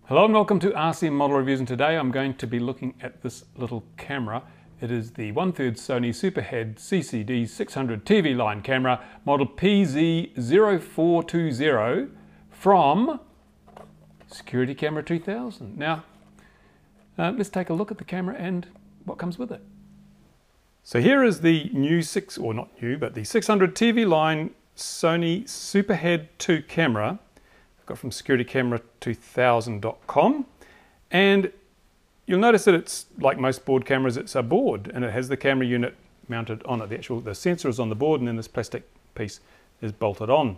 Hello and welcome to RCModelReviews, and today I'm going to be looking at this little camera. It is the 1/3 Sony Superhead CCD 600 TV line camera, model PZ0420 from Security Camera 2000. Now, let's take a look at the camera and what comes with it. So here is the new the 600 TV line Sony Superhead 2 camera. Got from securitycamera2000.com, and you'll notice that it's like most board cameras, it's a board and it has the camera unit mounted on it. The sensor is on the board and then this plastic piece is bolted on.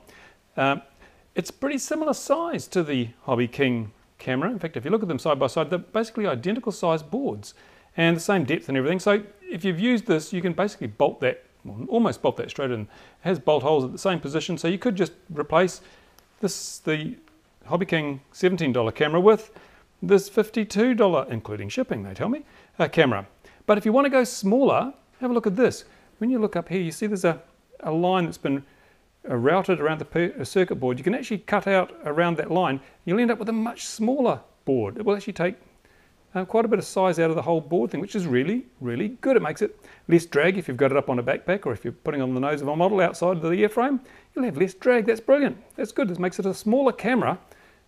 It's pretty similar size to the Hobby King camera. In fact, if you look at them side by side, they're basically identical size boards and the same depth and everything. So if you've used this, you can basically bolt that, almost bolt that straight in. It has bolt holes at the same position, so you could just replace the Hobby King $17 camera with this $52, including shipping, they tell me, camera. But if you want to go smaller, have a look at this. When you look up here, you see there's a line that's been routed around the circuit board. You can actually cut out around that line. You'll end up with a much smaller board. It will actually take quite a bit of size out of the whole board thing, which is really, really good. It makes it less drag if you've got it up on a backpack, or if you're putting on the nose of a model outside of the airframe, you'll have less drag. That's brilliant. That's good. This makes it a smaller camera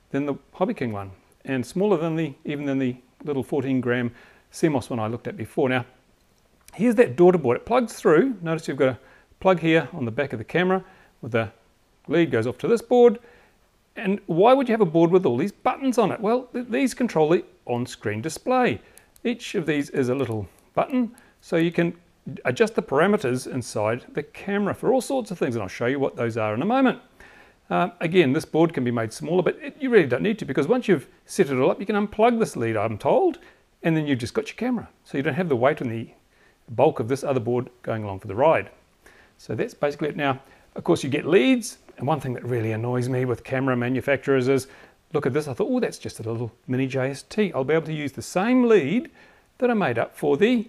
than the Hobby King one, and smaller than even than the little 14-gram CMOS one I looked at before. Now, here's that daughter board. It plugs through. Notice you've got a plug here on the back of the camera, with the lead goes off to this board. And why would you have a board with all these buttons on it? Well, these control the on-screen display. Each of these is a little button, so you can adjust the parameters inside the camera for all sorts of things, and I'll show you what those are in a moment. Again, this board can be made smaller, but you really don't need to, because once you've set it all up, you can unplug this lead, I'm told, and then you've just got your camera. So you don't have the weight and the bulk of this other board going along for the ride. So that's basically it. Now, of course, you get leads, and one thing that really annoys me with camera manufacturers is, look at this, I thought, oh, that's just a little mini JST. I'll be able to use the same lead that I made up for the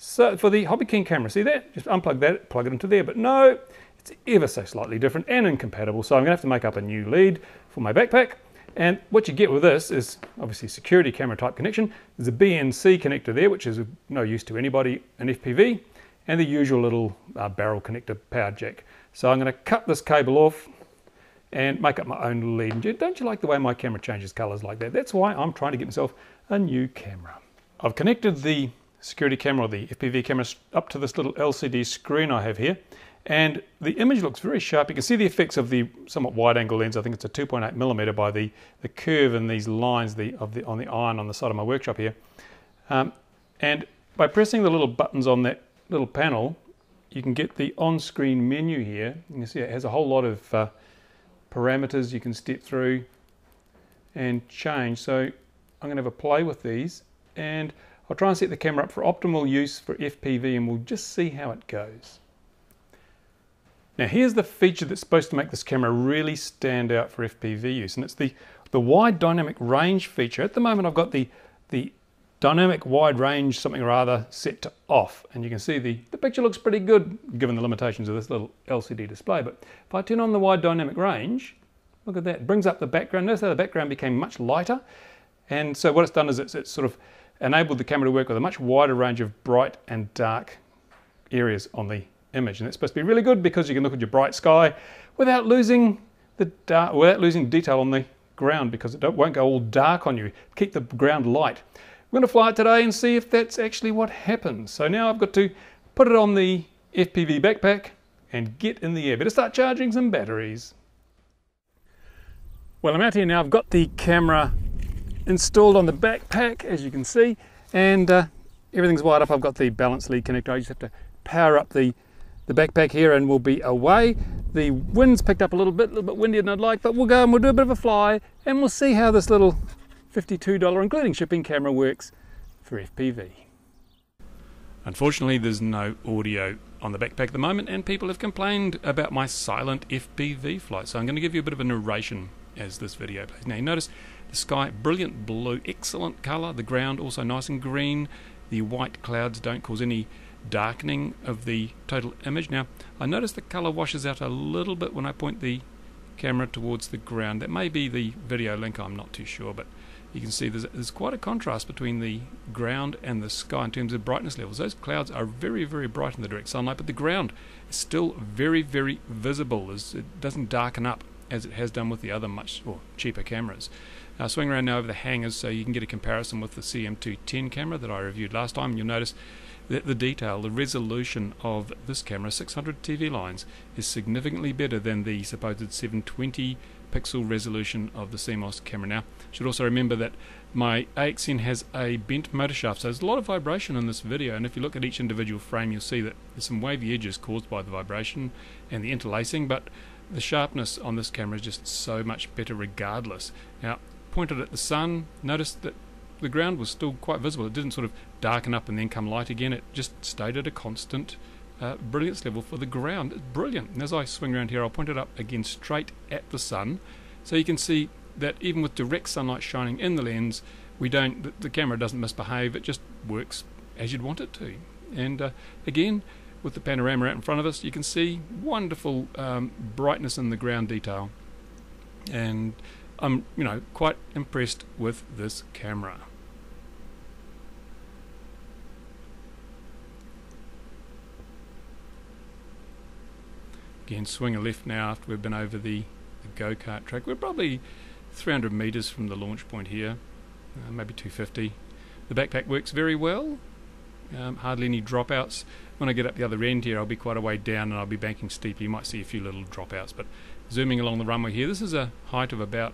Hobby King camera. See that? Just unplug that, plug it into there. But no, it's ever so slightly different and incompatible. So I'm going to have to make up a new lead for my backpack. And what you get with this is obviously security camera type connection. There's a BNC connector there, which is of no use to anybody in FPV, and the usual little barrel connector power jack. So I'm going to cut this cable off and make up my own lead. Don't you like the way my camera changes colors like that? That's why I'm trying to get myself a new camera. I've connected the security camera, or the FPV camera, up to this little LCD screen I have here, and the image looks very sharp. You can see the effects of the somewhat wide angle lens. I think it's a 2.8mm by the curve in these lines on the iron on the side of my workshop here. And by pressing the little buttons on that little panel, you can get the on-screen menu here. You can see it has a whole lot of parameters you can step through and change. So I'm going to have a play with these, and I'll try and set the camera up for optimal use for FPV, and we'll just see how it goes. Now, here's the feature that's supposed to make this camera really stand out for FPV use, and it's the wide dynamic range feature. At the moment, I've got the dynamic wide range something or other set to off, and you can see the picture looks pretty good given the limitations of this little LCD display. But if I turn on the wide dynamic range, look at that, it brings up the background. Notice how the background became much lighter, and so what it's done is it's sort of enabled the camera to work with a much wider range of bright and dark areas on the image, and it's supposed to be really good because you can look at your bright sky without losing detail on the ground, because it won't go all dark on you. Keep the ground light. We're going to fly it today and see if that's actually what happens. So now I've got to put it on the FPV backpack and get in the air. Better start charging some batteries. Well, I'm out here now. I've got the camera installed on the backpack, as you can see, and everything's wired up. I've got the balance lead connector. I just have to power up the backpack here and we'll be away. The wind's picked up a little bit windier than I'd like, but we'll go and we'll do a bit of a fly and we'll see how this little $52, including shipping, camera works for FPV. Unfortunately, there's no audio on the backpack at the moment, and people have complained about my silent FPV flight, so I'm going to give you a bit of a narration as this video plays. Now, you notice the sky, brilliant blue, excellent colour, the ground also nice and green, the white clouds don't cause any darkening of the total image. Now, I notice the colour washes out a little bit when I point the camera towards the ground. That may be the video link, I'm not too sure, but you can see there's quite a contrast between the ground and the sky in terms of brightness levels. Those clouds are very, very bright in the direct sunlight, but the ground is still very, very visible. It doesn't darken up as it has done with the other much cheaper cameras. Swing around now over the hangers so you can get a comparison with the CM210 camera that I reviewed last time. You'll notice that the detail, the resolution of this camera, 600 TV lines, is significantly better than the supposed 720 pixel resolution of the CMOS camera. Now, should also remember that my AXN has a bent motor shaft, so there's a lot of vibration in this video, and if you look at each individual frame you'll see that there's some wavy edges caused by the vibration and the interlacing, but the sharpness on this camera is just so much better regardless. Now, pointed at the sun, notice that the ground was still quite visible. It didn't sort of darken up and then come light again. It just stayed at a constant brilliance level for the ground. It's brilliant. And as I swing around here, I'll point it up again straight at the sun, so you can see that even with direct sunlight shining in the lens, the camera doesn't misbehave. It just works as you'd want it to. And again, with the panorama out in front of us, you can see wonderful brightness in the ground detail. And I'm quite impressed with this camera. Again, swing a left now after we've been over the go-kart track. We're probably 300 meters from the launch point here, maybe 250. The backpack works very well, hardly any dropouts. When I get up the other end here, I'll be quite a way down and I'll be banking steeply. You might see a few little dropouts, but zooming along the runway here, this is a height of about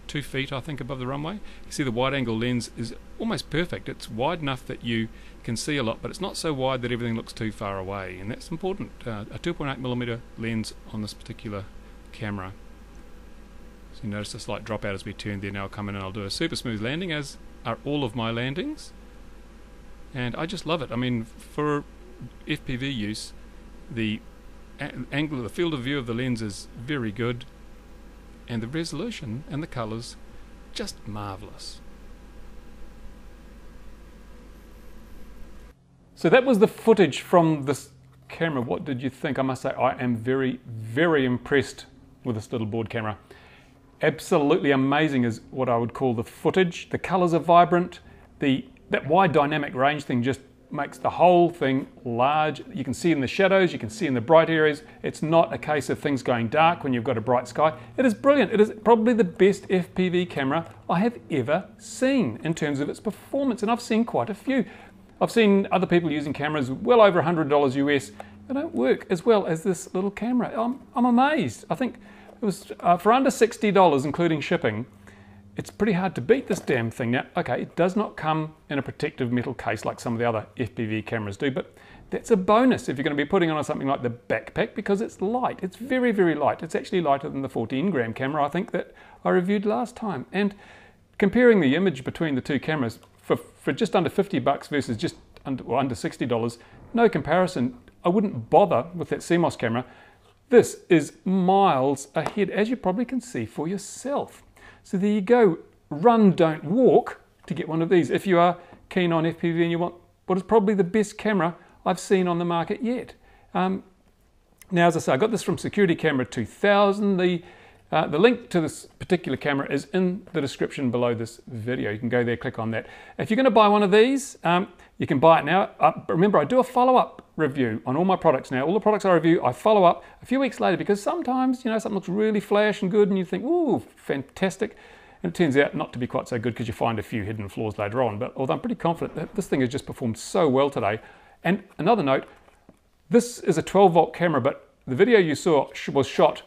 2 feet, I think, above the runway. You see the wide-angle lens is almost perfect. It's wide enough that you can see a lot, but it's not so wide that everything looks too far away, and that's important. A 2.8mm lens on this particular camera. So you notice a slight dropout as we turn there. Now I'll come in and I'll do a super smooth landing, as are all of my landings, and I just love it. I mean, for FPV use, the angle, the field of view of the lens is very good, and the resolution and the colours just marvellous. So that was the footage from this camera. What did you think? I must say I am very, very impressed with this little board camera. Absolutely amazing is what I would call the footage. The colours are vibrant. That wide dynamic range thing just makes the whole thing large. You can see in the shadows, you can see in the bright areas. It's not a case of things going dark when you've got a bright sky. It is brilliant. It is probably the best FPV camera I have ever seen in terms of its performance, and I've seen quite a few. I've seen other people using cameras well over $100 US. They don't work as well as this little camera. I'm amazed. I think it was for under $60, including shipping. It's pretty hard to beat this damn thing. Now, okay, it does not come in a protective metal case like some of the other FPV cameras do, but that's a bonus if you're going to be putting on something like the backpack, because it's light. It's very, very light. It's actually lighter than the 14-gram camera, I think, that I reviewed last time. And comparing the image between the two cameras, for just under $50 versus just under $60, no comparison. I wouldn't bother with that CMOS camera. This is miles ahead, as you probably can see for yourself. So there you go. Run, don't walk to get one of these if you are keen on FPV and you want what is probably the best camera I've seen on the market yet. Now, as I say, I got this from Security Camera 2000. The link to this particular camera is in the description below this video. You can go there, click on that. If you're going to buy one of these, you can buy it now. Remember, I do a follow-up review on all my products now. All the products I review, I follow up a few weeks later, because sometimes, something looks really flash and good and you think, ooh, fantastic. And it turns out not to be quite so good because you find a few hidden flaws later on. But although I'm pretty confident that this thing has just performed so well today. And another note, this is a 12-volt camera, but the video you saw was shot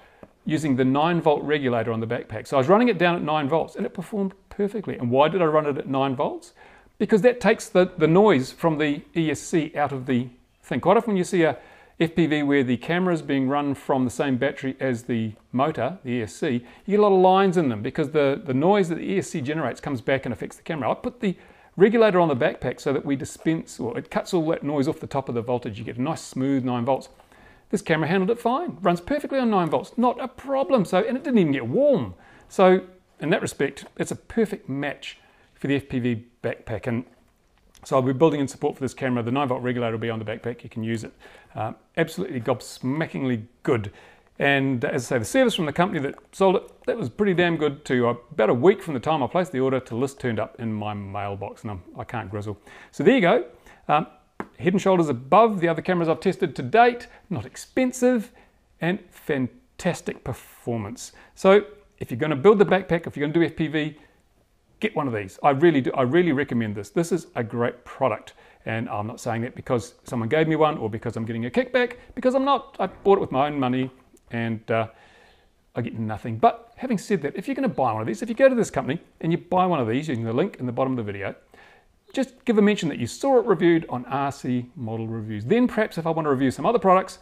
using the 9-volt regulator on the backpack. So I was running it down at 9 volts and it performed perfectly. And why did I run it at 9 volts? Because that takes the noise from the ESC out of the thing. Quite often when you see a FPV where the camera is being run from the same battery as the motor, the ESC, you get a lot of lines in them because the noise that the ESC generates comes back and affects the camera. I put the regulator on the backpack so that we dispense, or it cuts all that noise off the top of the voltage. You get a nice smooth 9 volts. This camera handled it fine, runs perfectly on 9 volts, not a problem. So, and it didn't even get warm. So in that respect, it's a perfect match for the FPV backpack. And so I'll be building in support for this camera. The 9-volt regulator will be on the backpack. You can use it. Absolutely gobsmackingly good. And as I say, the service from the company that sold it, that was pretty damn good too. About a week from the time I placed the order to list turned up in my mailbox, and I can't grizzle. So there you go. Head and shoulders above the other cameras I've tested to date, not expensive, and fantastic performance. So if you're going to build the backpack, if you're going to do FPV, get one of these. I really do. I really recommend this. This is a great product. And I'm not saying that because someone gave me one or because I'm getting a kickback, because I'm not. I bought it with my own money and I get nothing. But having said that, if you're going to buy one of these, if you go to this company and you buy one of these using the link in the bottom of the video, just give a mention that you saw it reviewed on RC Model Reviews. Then perhaps if I want to review some other products,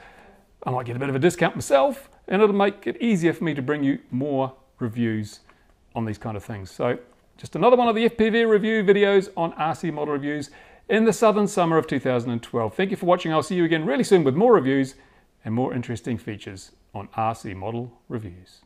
I might get a bit of a discount myself, and it'll make it easier for me to bring you more reviews on these kind of things. So just another one of the FPV review videos on RC Model Reviews in the southern summer of 2012. Thank you for watching. I'll see you again really soon with more reviews and more interesting features on RC Model Reviews.